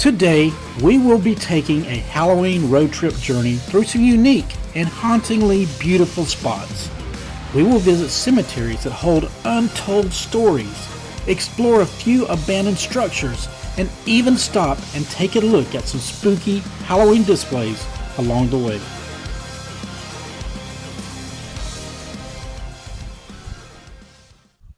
Today, we will be taking a Halloween road trip journey through some unique and hauntingly beautiful spots. We will visit cemeteries that hold untold stories, explore a few abandoned structures, and even stop and take a look at some spooky Halloween displays along the way.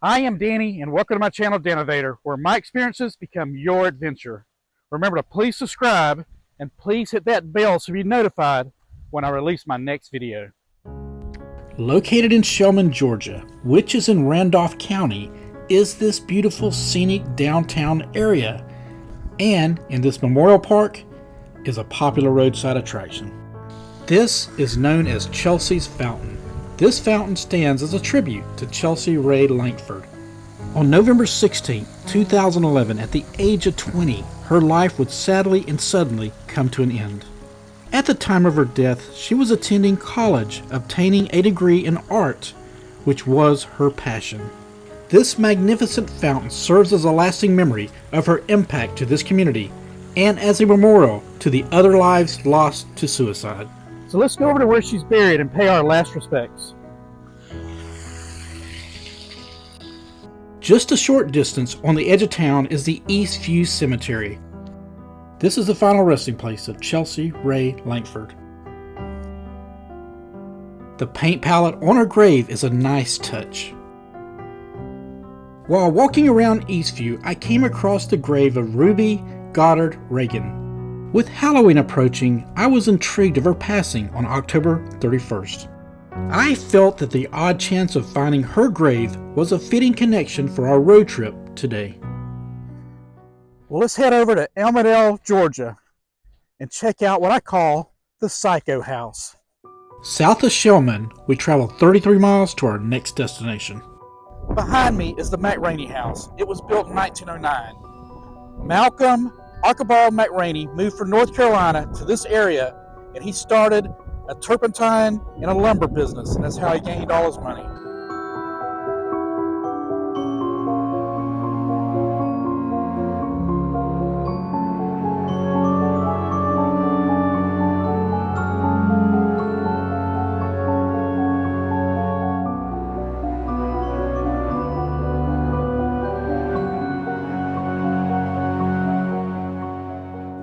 I am Danny, and welcome to my channel, Danovator, where my experiences become your adventure. Remember to please subscribe, and please hit that bell so you'll be notified when I release my next video. Located in Shellman, Georgia, which is in Randolph County, is this beautiful scenic downtown area. And in this memorial park is a popular roadside attraction. This is known as Chelsea's Fountain. This fountain stands as a tribute to Chelsea Ray Langford. On November 16, 2011, at the age of 20, her life would sadly and suddenly come to an end. At the time of her death, she was attending college, obtaining a degree in art, which was her passion. This magnificent fountain serves as a lasting memory of her impact to this community and as a memorial to the other lives lost to suicide. So let's go over to where she's buried and pay our last respects. Just a short distance on the edge of town is the Eastview Cemetery. This is the final resting place of Chelsea Ray Langford. The paint palette on her grave is a nice touch. While walking around Eastview, I came across the grave of Ruby Goddard Reagan. With Halloween approaching, I was intrigued of her passing on October 31st. I felt that the odd chance of finding her grave was a fitting connection for our road trip today. Well, let's head over to Elmodel, Georgia, and check out what I call the Psycho House. South of Shellman, we traveled 33 miles to our next destination. Behind me is the McRainey house. It was built in 1909. Malcolm Archibald McRainey moved from North Carolina to this area, and he started a turpentine and a lumber business, and that's how he gained all his money.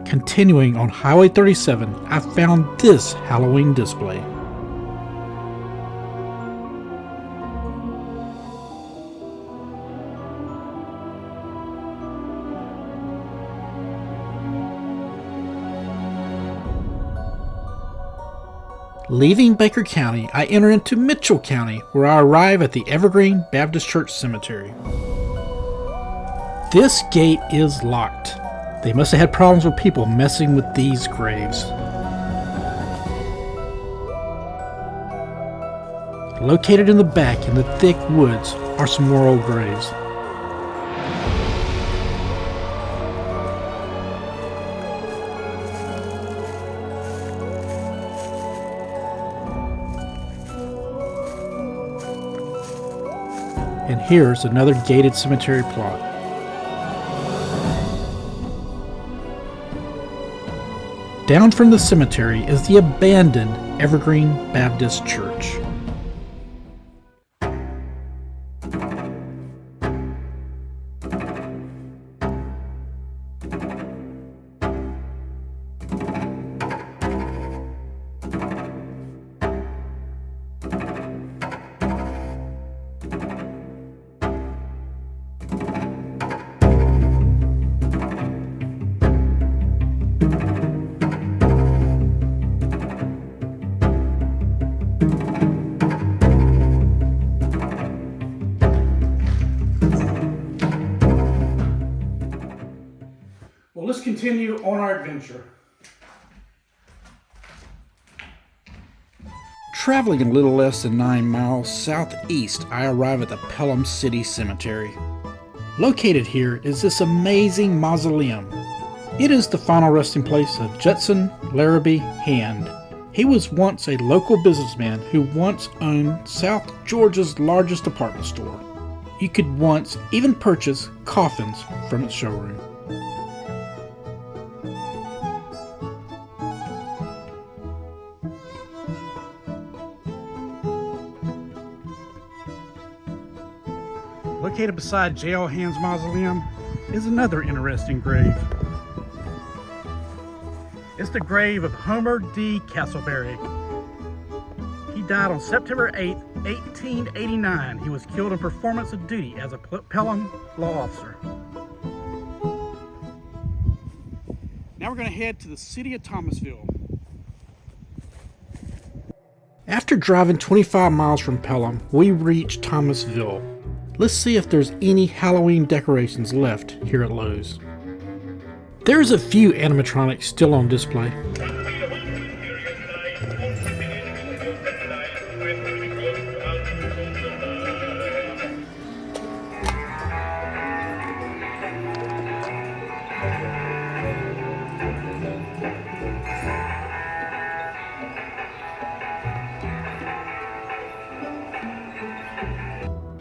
Continuing on Highway 37, I found this Halloween display. Leaving Baker County, I enter into Mitchell County, where I arrive at the Evergreen Baptist Church Cemetery. This gate is locked. They must have had problems with people messing with these graves. Located in the back in the thick woods are some more old graves. And here's another gated cemetery plot. Down from the cemetery is the abandoned Evergreen Baptist Church. Well, let's continue on our adventure. Traveling a little less than 9 miles southeast, I arrive at the Pelham City Cemetery. Located here is this amazing mausoleum. It is the final resting place of Judson Larrabee Hand. He was once a local businessman who once owned South Georgia's largest department store. You could once even purchase coffins from its showroom. Located beside Jail Hands Mausoleum is another interesting grave. It's the grave of Homer D. Castleberry. He died on September 8, 1889. He was killed in performance of duty as a Pelham law officer. Now we're going to head to the city of Thomasville. After driving 25 miles from Pelham, we reach Thomasville. Let's see if there's any Halloween decorations left here at Lowe's. There's a few animatronics still on display.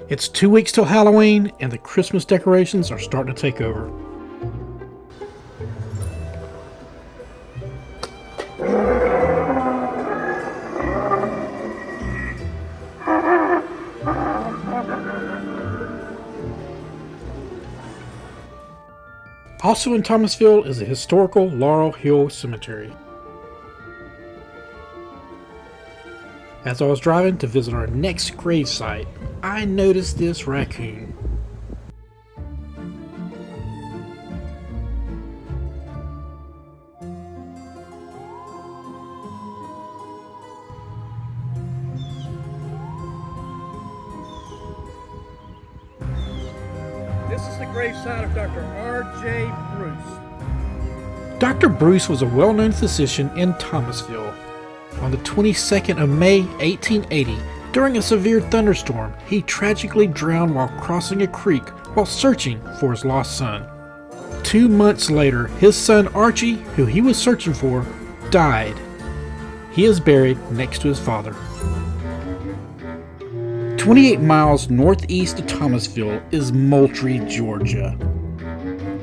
It's 2 weeks till Halloween, and the Christmas decorations are starting to take over. Also in Thomasville is the historical Laurel Hill Cemetery. As I was driving to visit our next grave site, I noticed this raccoon. This is the gravesite of Dr. R.J. Bruce. Dr. Bruce was a well-known physician in Thomasville. On the 22nd of May, 1880, during a severe thunderstorm, he tragically drowned while crossing a creek while searching for his lost son. 2 months later, his son Archie, who he was searching for, died. He is buried next to his father. 28 miles northeast of Thomasville is Moultrie, Georgia.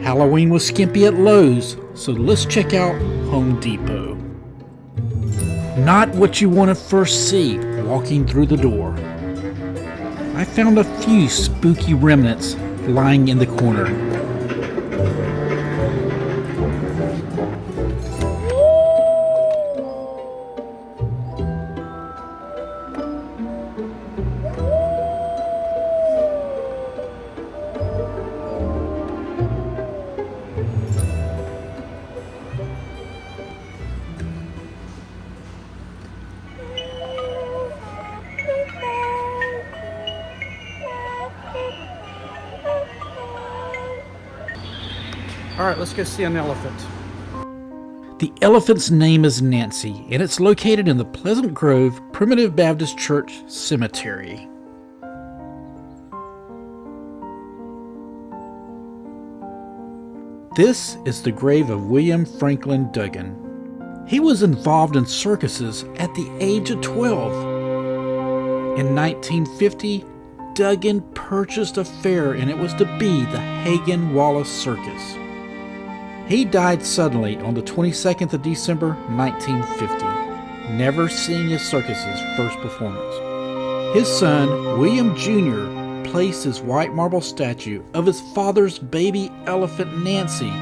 Halloween was skimpy at Lowe's, so let's check out Home Depot. Not what you want to first see walking through the door. I found a few spooky remnants lying in the corner. Alright, let's go see an elephant. The elephant's name is Nancy, and it's located in the Pleasant Grove Primitive Baptist Church Cemetery. This is the grave of William Franklin Duggan. He was involved in circuses at the age of 12. In 1950, Duggan purchased a fair, and it was to be the Hagen Wallace Circus. He died suddenly on the 22nd of December, 1950, never seeing his circus's first performance. His son, William Jr., placed his white marble statue of his father's baby elephant Nancy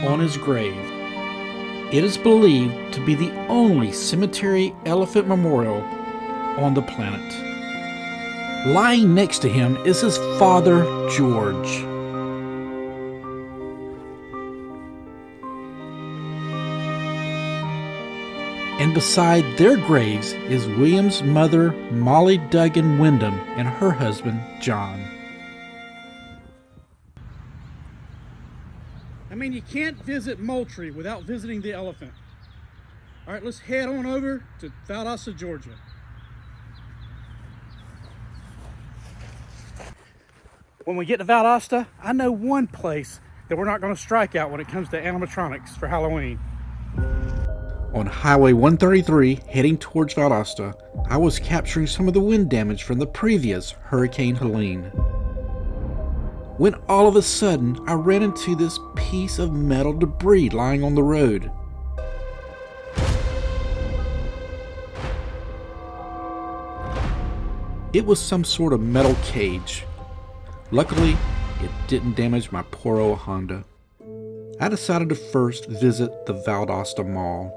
on his grave. It is believed to be the only cemetery elephant memorial on the planet. Lying next to him is his father, George. And beside their graves is William's mother, Molly Duggan Wyndham, and her husband, John. I mean, you can't visit Moultrie without visiting the elephant. All right, let's head on over to Valdosta, Georgia. When we get to Valdosta, I know one place that we're not going to strike out when it comes to animatronics for Halloween. On Highway 133, heading towards Valdosta, I was capturing some of the wind damage from the previous Hurricane Helene. When all of a sudden, I ran into this piece of metal debris lying on the road. It was some sort of metal cage. Luckily, it didn't damage my poor old Honda. I decided to first visit the Valdosta Mall.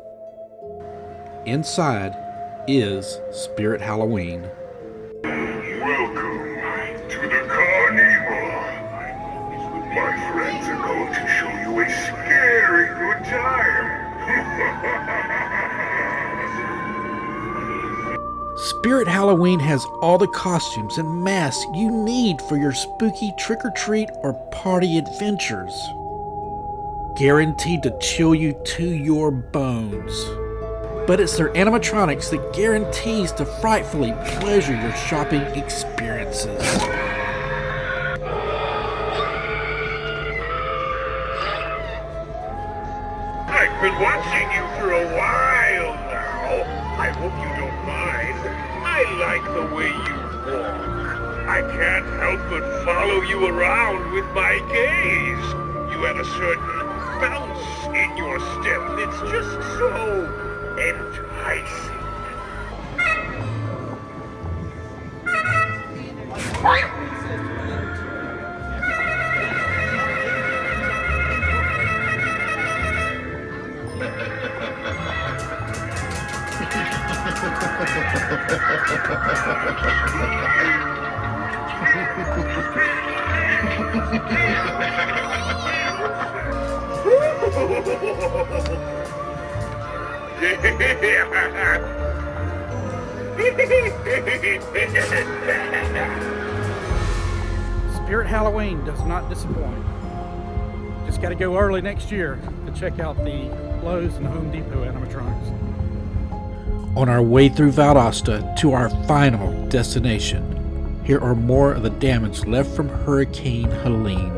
Inside is Spirit Halloween. Welcome to the carnival. My friends are going to show you a scary good time. Spirit Halloween has all the costumes and masks you need for your spooky trick-or-treat or party adventures. Guaranteed to chill you to your bones. But it's their animatronics that guarantees to frightfully pleasure your shopping experiences. I've been watching you for a while now. I hope you don't mind. I like the way you walk. I can't help but follow you around with my gaze. You have a certain bounce in your step. It's just so enticing. Spirit Halloween does not disappoint. Just got to go early next year to check out the Lowe's and Home Depot animatronics. On our way through Valdosta to our final destination, here are more of the damage left from Hurricane Helene.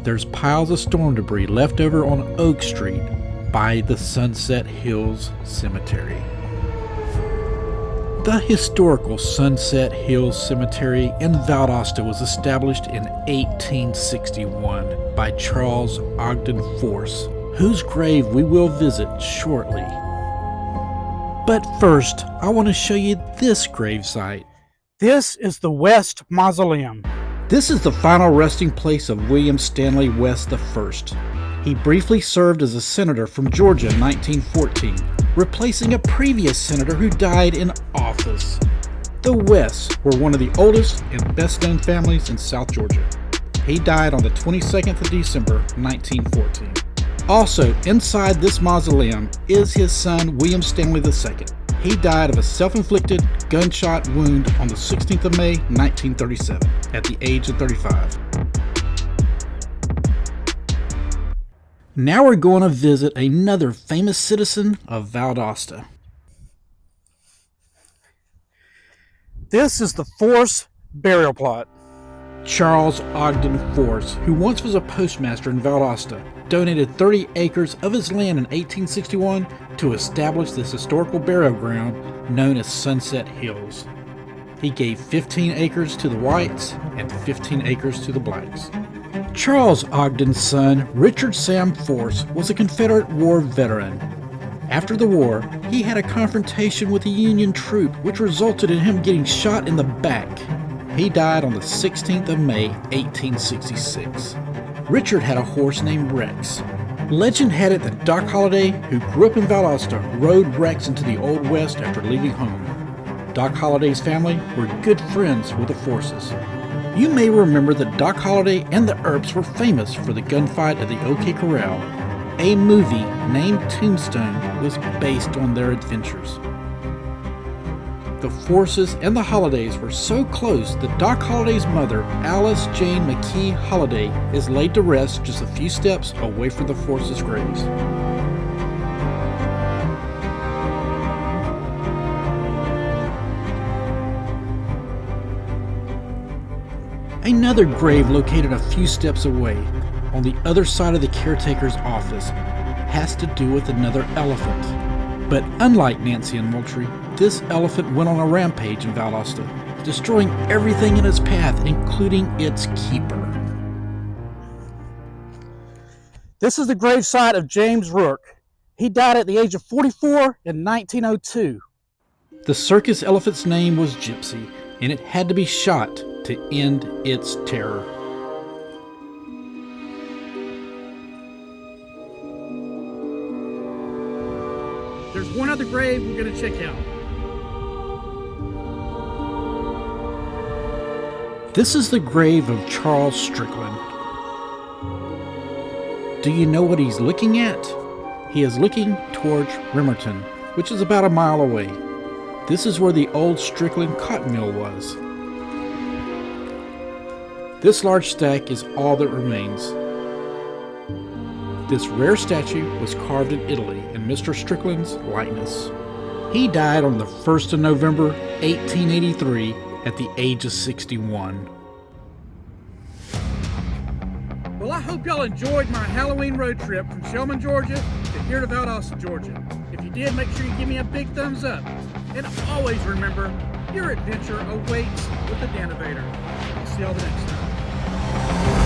There's piles of storm debris left over on Oak Street by the Sunset Hills Cemetery. The historical Sunset Hills Cemetery in Valdosta was established in 1861 by Charles Ogden Force, whose grave we will visit shortly. But first, I want to show you this gravesite. This is the West Mausoleum. This is the final resting place of William Stanley West I. He briefly served as a senator from Georgia in 1914, replacing a previous senator who died in office. The Wests were one of the oldest and best-known families in South Georgia. He died on the 22nd of December, 1914. Also, inside this mausoleum is his son, William Stanley II. He died of a self-inflicted gunshot wound on the 16th of May, 1937, at the age of 35. Now we're going to visit another famous citizen of Valdosta. This is the Force burial plot. Charles Ogden Force, who once was a postmaster in Valdosta, donated 30 acres of his land in 1861 to establish this historical burial ground known as Sunset Hills. He gave 15 acres to the whites and 15 acres to the blacks. Charles Ogden's son, Richard Sam Force, was a Confederate War veteran. After the war, he had a confrontation with a Union troop which resulted in him getting shot in the back. He died on the 16th of May, 1866. Richard had a horse named Rex. Legend had it that Doc Holliday, who grew up in Valdosta, rode Rex into the Old West after leaving home. Doc Holliday's family were good friends with the Forces. You may remember that Doc Holliday and the Earps were famous for the gunfight at the OK Corral. A movie named Tombstone was based on their adventures. The Forces and the Hollidays were so close that Doc Holliday's mother, Alice Jane McKee Holliday, is laid to rest just a few steps away from the Forces' graves. Another grave located a few steps away, on the other side of the caretaker's office, has to do with another elephant. But unlike Nancy and Moultrie, this elephant went on a rampage in Valdosta, destroying everything in its path, including its keeper. This is the gravesite of James Rourke. He died at the age of 44 in 1902. The circus elephant's name was Gypsy, and it had to be shot to end its terror. There's one other grave we're going to check out. This is the grave of Charles Strickland. Do you know what he's looking at? He is looking towards Rimerton, which is about a mile away. This is where the old Strickland cotton mill was. This large stack is all that remains. This rare statue was carved in Italy in Mr. Strickland's likeness. He died on the 1st of November, 1883 at the age of 61. Well, I hope y'all enjoyed my Halloween road trip from Shellman, Georgia to here to Valdosta, Georgia. If you did, make sure you give me a big thumbs up. And always remember, your adventure awaits with the Danovator. I'll see y'all the next time.